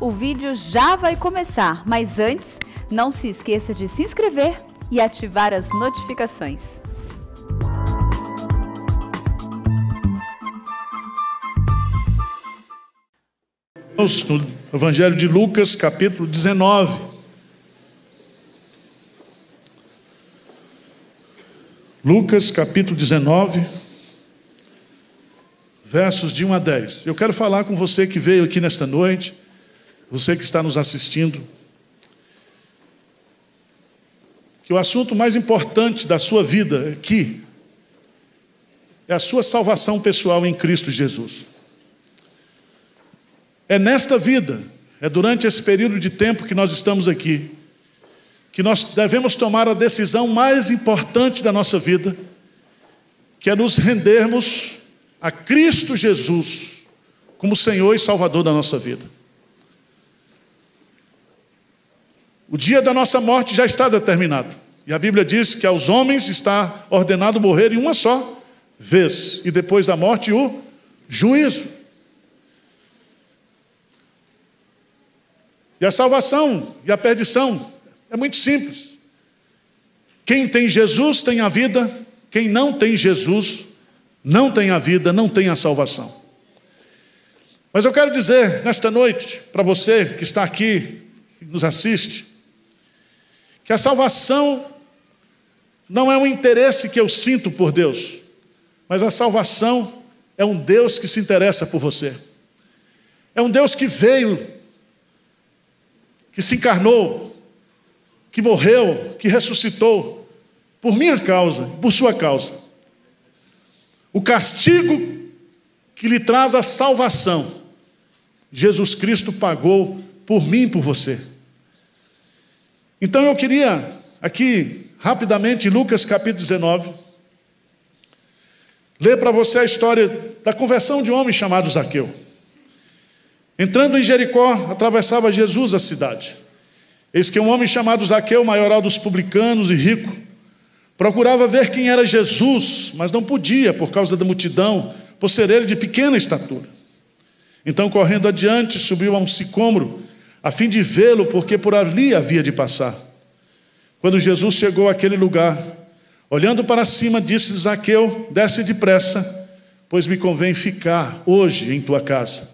O vídeo já vai começar, mas antes, não se esqueça de se inscrever e ativar as notificações. No Evangelho de Lucas, capítulo 19. Lucas, capítulo 19, versos de 1 a 10. Eu quero falar com você que veio aqui nesta noite, você que está nos assistindo, que o assunto mais importante da sua vida aqui é a sua salvação pessoal em Cristo Jesus. É nesta vida, é durante esse período de tempo que nós estamos aqui, que nós devemos tomar a decisão mais importante da nossa vida, que é nos rendermos a Cristo Jesus como Senhor e Salvador da nossa vida. O dia da nossa morte já está determinado. E a Bíblia diz que aos homens está ordenado morrer em uma só vez, e depois da morte o juízo. E a salvação e a perdição é muito simples. Quem tem Jesus tem a vida, quem não tem Jesus não tem a vida, não tem a salvação. Mas eu quero dizer nesta noite, para você que está aqui, que nos assiste, que a salvação não é um interesse que eu sinto por Deus, mas a salvação é um Deus que se interessa por você. É um Deus que veio, que se encarnou, que morreu, que ressuscitou, por minha causa, por sua causa. O castigo que lhe traz a salvação, Jesus Cristo pagou por mim e por você. Então eu queria, aqui, rapidamente, Lucas capítulo 19, ler para você a história da conversão de um homem chamado Zaqueu. Entrando em Jericó, atravessava Jesus a cidade. Eis que um homem chamado Zaqueu, maioral dos publicanos e rico, procurava ver quem era Jesus, mas não podia por causa da multidão, por ser ele de pequena estatura. Então, correndo adiante, subiu a um sicômoro, a fim de vê-lo, porque por ali havia de passar. Quando Jesus chegou àquele lugar, olhando para cima, disse: Zaqueu, desce depressa, pois me convém ficar hoje em tua casa.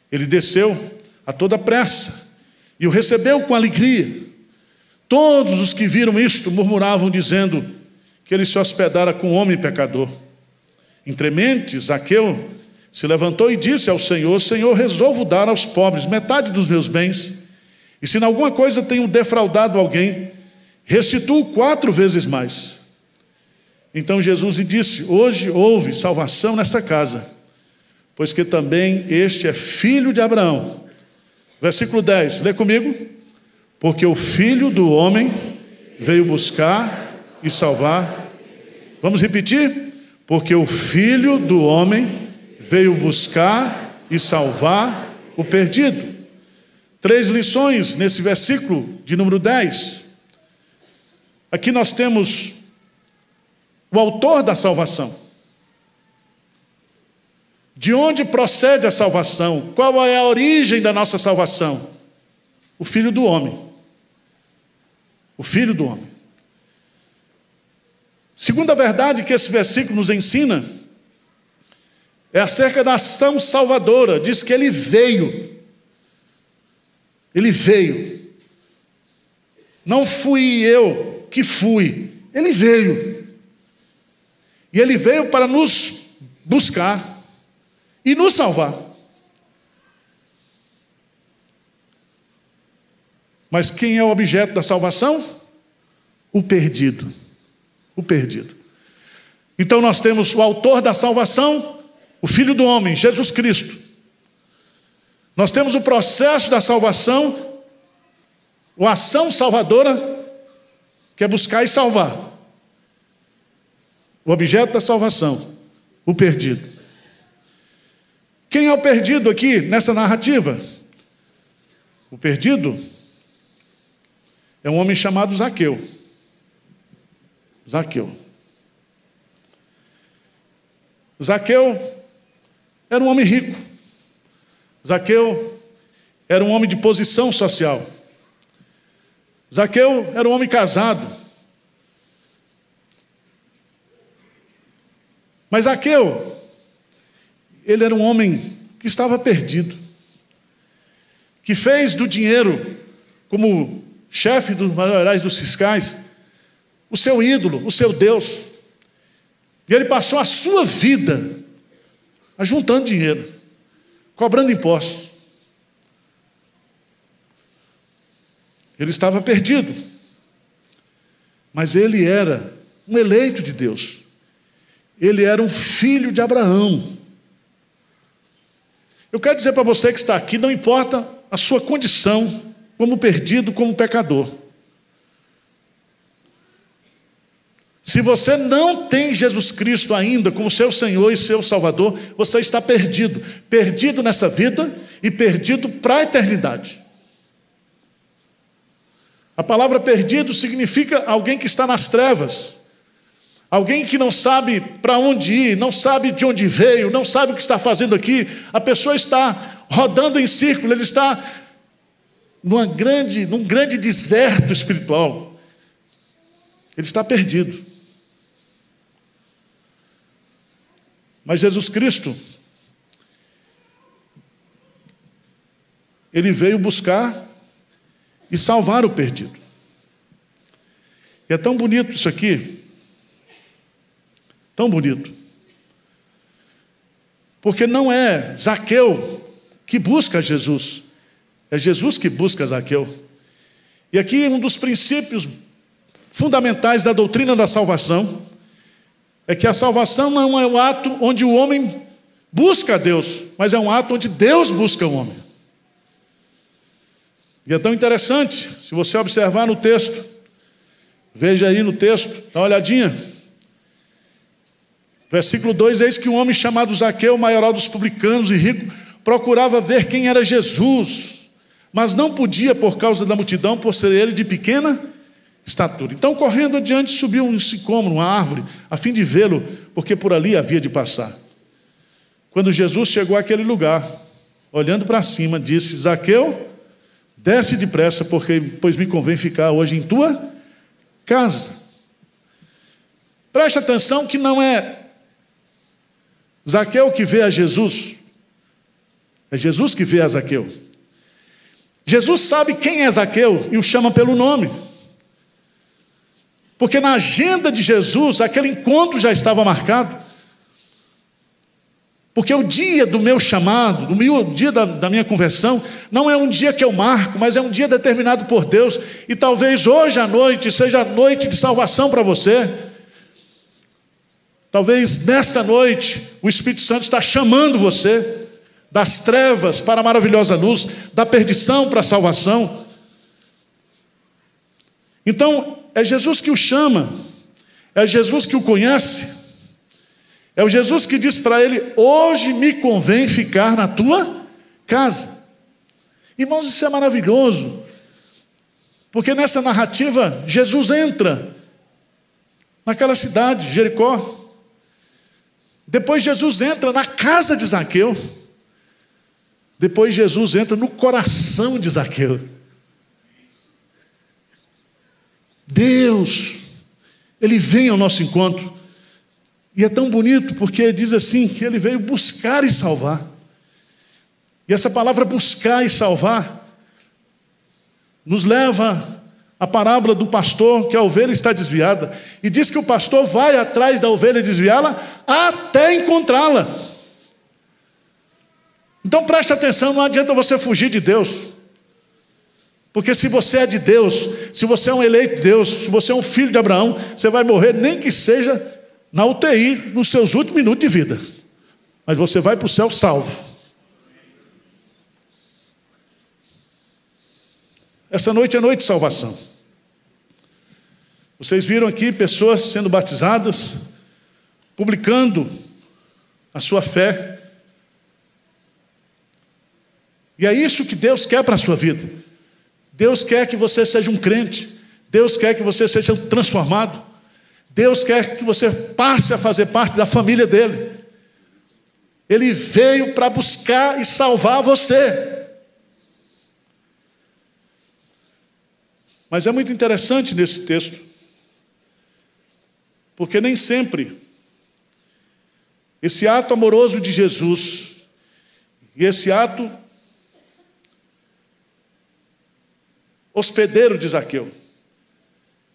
Ele desceu a toda pressa e o recebeu com alegria. Todos os que viram isto murmuravam, dizendo que ele se hospedara com um homem pecador. Entremente, Zaqueu se levantou e disse ao Senhor: Senhor, resolvo dar aos pobres metade dos meus bens, e se em alguma coisa tenho defraudado alguém, restituo 4 vezes mais. Então Jesus lhe disse: hoje houve salvação nesta casa, pois que também este é filho de Abraão. Versículo 10, lê comigo. Porque o Filho do Homem veio buscar e salvar. Vamos repetir? Porque o Filho do Homem veio buscar e salvar o perdido. 3 lições nesse versículo de número 10. Aqui nós temos o autor da salvação. De onde procede a salvação? Qual é a origem da nossa salvação? O Filho do Homem. O Filho do Homem. Segunda verdade que esse versículo nos ensina é acerca da ação salvadora. Diz que ele veio. Ele veio. Não fui eu que fui. Ele veio. E ele veio para nos buscar e nos salvar. Mas quem é o objeto da salvação? O perdido. O perdido. Então nós temos o autor da salvação, o Filho do Homem, Jesus Cristo. Nós temos o processo da salvação, a ação salvadora, que é buscar e salvar. O objeto da salvação, o perdido. Quem é o perdido aqui nessa narrativa? O perdido é um homem chamado Zaqueu. Zaqueu. Zaqueu era um homem rico. Zaqueu era um homem de posição social. Zaqueu era um homem casado. Mas Zaqueu, ele era um homem que estava perdido, que fez do dinheiro, como chefe dos maiorais dos fiscais, o seu ídolo, o seu Deus. E ele passou a sua vida ajuntando dinheiro, cobrando impostos. Ele estava perdido, mas ele era um eleito de Deus. Ele era um filho de Abraão. Eu quero dizer para você que está aqui, não importa a sua condição, como perdido, como pecador. Se você não tem Jesus Cristo ainda como seu Senhor e seu Salvador, você está perdido. Perdido nessa vida e perdido para a eternidade. A palavra perdido significa alguém que está nas trevas. Alguém que não sabe para onde ir, não sabe de onde veio, não sabe o que está fazendo aqui. A pessoa está rodando em círculo, ele está num grande deserto espiritual. Ele está perdido. Mas Jesus Cristo, ele veio buscar e salvar o perdido. E é tão bonito isso aqui, tão bonito, porque não é Zaqueu que busca Jesus, é Jesus que busca Zaqueu. E aqui um dos princípios fundamentais da doutrina da salvação é que a salvação não é um ato onde o homem busca a Deus, mas é um ato onde Deus busca o homem. E é tão interessante, se você observar no texto, veja aí no texto, dá uma olhadinha. Versículo 2, eis que um homem chamado Zaqueu, maioral dos publicanos e rico, procurava ver quem era Jesus, mas não podia por causa da multidão, por ser ele de pequena estatura. Então, correndo adiante, subiu um sicômoro, uma árvore, a fim de vê-lo, porque por ali havia de passar. Quando Jesus chegou àquele lugar, olhando para cima, disse: Zaqueu, desce depressa, pois me convém ficar hoje em tua casa. Preste atenção que não é Zaqueu que vê a Jesus, é Jesus que vê a Zaqueu. Jesus sabe quem é Zaqueu e o chama pelo nome. Porque na agenda de Jesus, aquele encontro já estava marcado. Porque o dia do meu chamado, o dia da minha conversão, não é um dia que eu marco, mas é um dia determinado por Deus. E talvez hoje à noite seja a noite de salvação para você. Talvez nesta noite o Espírito Santo está chamando você das trevas para a maravilhosa luz, da perdição para a salvação. Então, é Jesus que o chama, é Jesus que o conhece. É o Jesus que diz para ele: hoje me convém ficar na tua casa. Irmãos, isso é maravilhoso, porque nessa narrativa Jesus entra naquela cidade, Jericó. Depois Jesus entra na casa de Zaqueu. Depois Jesus entra no coração de Zaqueu. Deus, Ele vem ao nosso encontro. E é tão bonito porque diz assim, que Ele veio buscar e salvar. E essa palavra buscar e salvar nos leva à parábola do pastor, que a ovelha está desviada. E diz que o pastor vai atrás da ovelha desviá-la até encontrá-la. Então preste atenção, não adianta você fugir de Deus. Porque se você é de Deus, se você é um eleito de Deus, se você é um filho de Abraão, você vai morrer nem que seja na UTI, nos seus últimos minutos de vida. Mas você vai para o céu salvo. Essa noite é noite de salvação. Vocês viram aqui pessoas sendo batizadas, publicando a sua fé. E é isso que Deus quer para a sua vida. Deus quer que você seja um crente. Deus quer que você seja transformado. Deus quer que você passe a fazer parte da família dele. Ele veio para buscar e salvar você. Mas é muito interessante nesse texto, porque nem sempre esse ato amoroso de Jesus e esse ato hospedeiro de Zaqueu,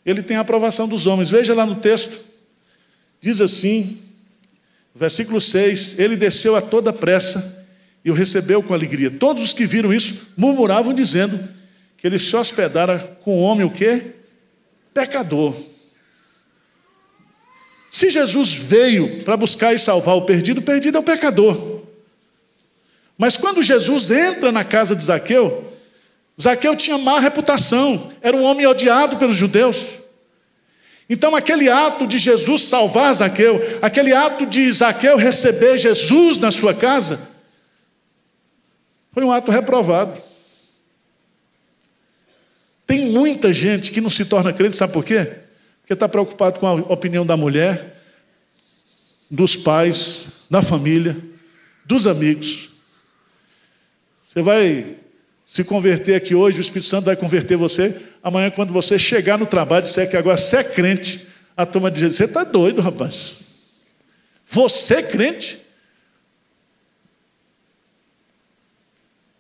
ele tem a aprovação dos homens. Veja lá no texto, diz assim, versículo 6, ele desceu a toda pressa e o recebeu com alegria. Todos os que viram isso murmuravam, dizendo que ele se hospedara com um homem o quê? Pecador. Se Jesus veio para buscar e salvar o perdido é o pecador. Mas quando Jesus entra na casa de Zaqueu, Zaqueu tinha má reputação, era um homem odiado pelos judeus. Então aquele ato de Jesus salvar Zaqueu, aquele ato de Zaqueu receber Jesus na sua casa, foi um ato reprovado. Tem muita gente que não se torna crente, sabe por quê? Porque está preocupado com a opinião da mulher, dos pais, da família, dos amigos. Você vai se converter aqui hoje, o Espírito Santo vai converter você. Amanhã, quando você chegar no trabalho e disser que agora você é crente, a turma diz: você está doido, rapaz? Você é crente?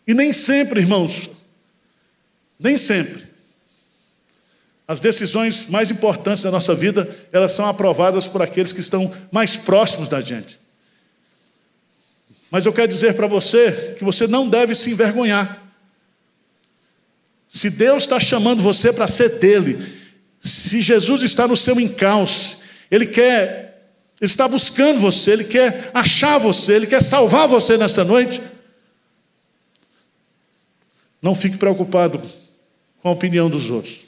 E nem sempre, irmãos, nem sempre as decisões mais importantes da nossa vida, elas são aprovadas por aqueles que estão mais próximos da gente. Mas eu quero dizer para você que você não deve se envergonhar. Se Deus está chamando você para ser dele, se Jesus está no seu encalço, Ele está buscando você, Ele quer achar você, Ele quer salvar você nesta noite, não fique preocupado com a opinião dos outros.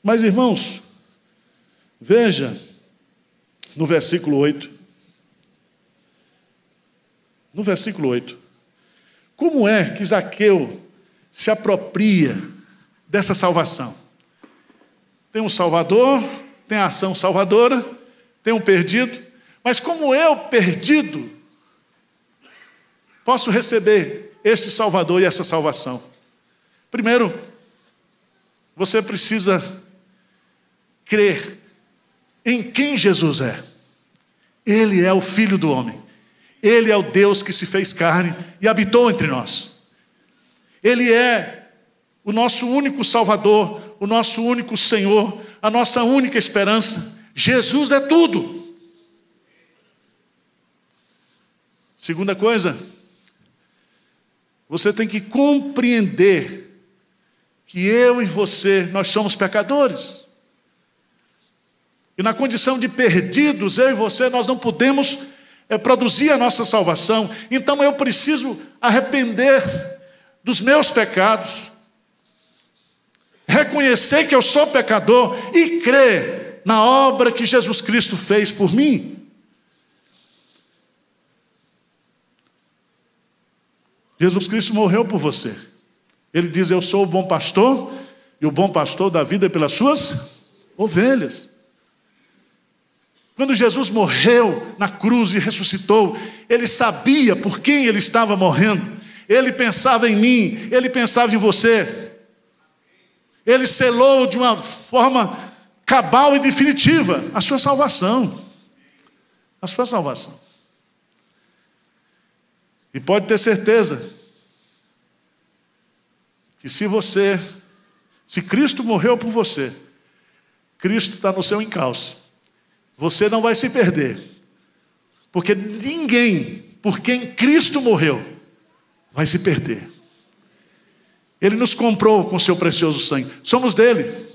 Mas, irmãos, veja no versículo 8. No versículo 8. Como é que Zaqueu se apropria dessa salvação? Tem um Salvador, tem a ação salvadora, tem um perdido, mas como eu, perdido, posso receber este Salvador e essa salvação? Primeiro, você precisa crer em quem Jesus é. Ele é o Filho do homem. Ele é o Deus que se fez carne e habitou entre nós. Ele é o nosso único Salvador, o nosso único Senhor, a nossa única esperança. Jesus é tudo. Segunda coisa, você tem que compreender que eu e você, nós somos pecadores. E na condição de perdidos, eu e você, nós não podemos produzir a nossa salvação. Então eu preciso arrepender dos meus pecados, reconhecer que eu sou pecador e crer na obra que Jesus Cristo fez por mim. Jesus Cristo morreu por você. Ele diz: eu sou o bom pastor, e o bom pastor dá vida pelas suas ovelhas. Quando Jesus morreu na cruz e ressuscitou, Ele sabia por quem Ele estava morrendo. Ele pensava em mim, Ele pensava em você. Ele selou de uma forma cabal e definitiva a sua salvação. A sua salvação. E pode ter certeza que se Cristo morreu por você, Cristo está no seu encalço. Você não vai se perder, porque ninguém por quem Cristo morreu vai se perder. Ele nos comprou com seu precioso sangue, somos dele.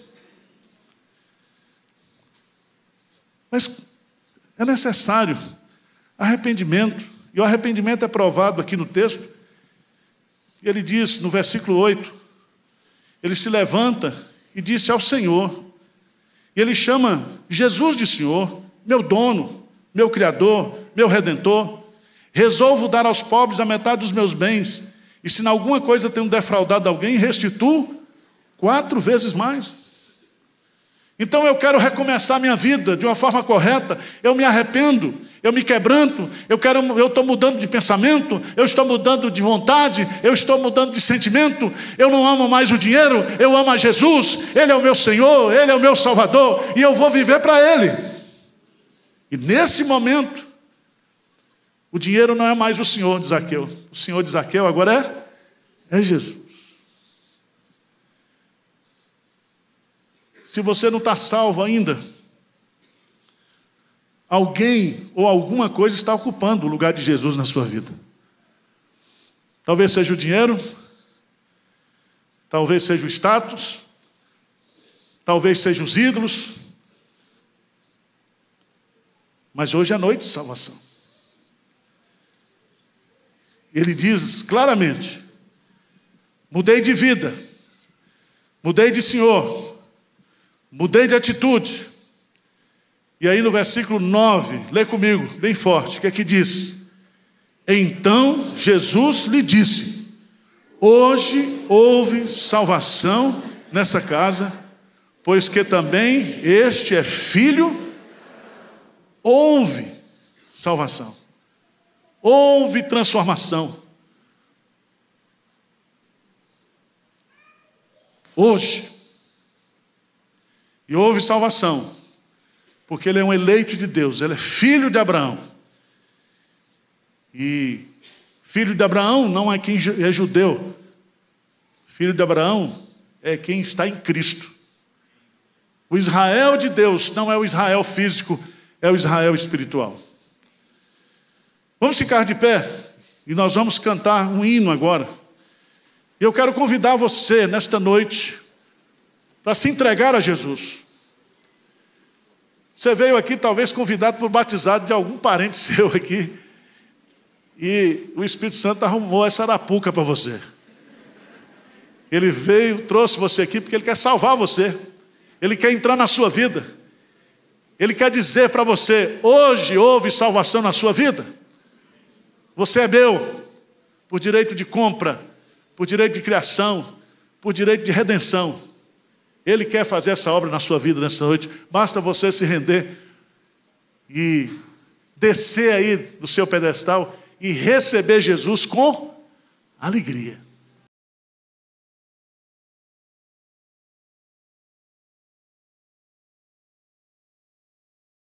Mas é necessário arrependimento, e o arrependimento é provado aqui no texto. Ele diz no versículo 8, ele se levanta e disse ao Senhor, e ele chama Jesus de Senhor, meu dono, meu Criador, meu Redentor. Resolvo dar aos pobres a metade dos meus bens, e se em alguma coisa tenho defraudado alguém, restituo 4 vezes mais. Então eu quero recomeçar minha vida de uma forma correta. Eu me arrependo, eu me quebranto, eu estou mudando de pensamento, eu estou mudando de vontade, eu estou mudando de sentimento. Eu não amo mais o dinheiro, eu amo a Jesus. Ele é o meu Senhor, Ele é o meu Salvador, e eu vou viver para Ele. E nesse momento, o dinheiro não é mais o Senhor de Zaqueu. O Senhor de Zaqueu agora é Jesus. Se você não está salvo ainda, alguém ou alguma coisa está ocupando o lugar de Jesus na sua vida. Talvez seja o dinheiro, talvez seja o status, talvez sejam os ídolos, mas hoje é noite de salvação. Ele diz claramente: mudei de vida, mudei de senhor, mudei de atitude. E aí no versículo 9, lê comigo, bem forte, o que é que diz? Então Jesus lhe disse: hoje houve salvação nessa casa, pois que também este é filho. Houve salvação, houve transformação. Hoje. E houve salvação, porque ele é um eleito de Deus, ele é filho de Abraão. E filho de Abraão não é quem é judeu. Filho de Abraão é quem está em Cristo. O Israel de Deus não é o Israel físico, é o Israel espiritual. Vamos ficar de pé e nós vamos cantar um hino agora. E eu quero convidar você nesta noite para se entregar a Jesus. Você veio aqui talvez convidado por batizado de algum parente seu aqui, e o Espírito Santo arrumou essa arapuca para você. Ele veio, trouxe você aqui porque Ele quer salvar você. Ele quer entrar na sua vida. Ele quer dizer para você: hoje houve salvação na sua vida. Você é meu, por direito de compra, por direito de criação, por direito de redenção. Ele quer fazer essa obra na sua vida nessa noite. Basta você se render e descer aí do seu pedestal e receber Jesus com alegria.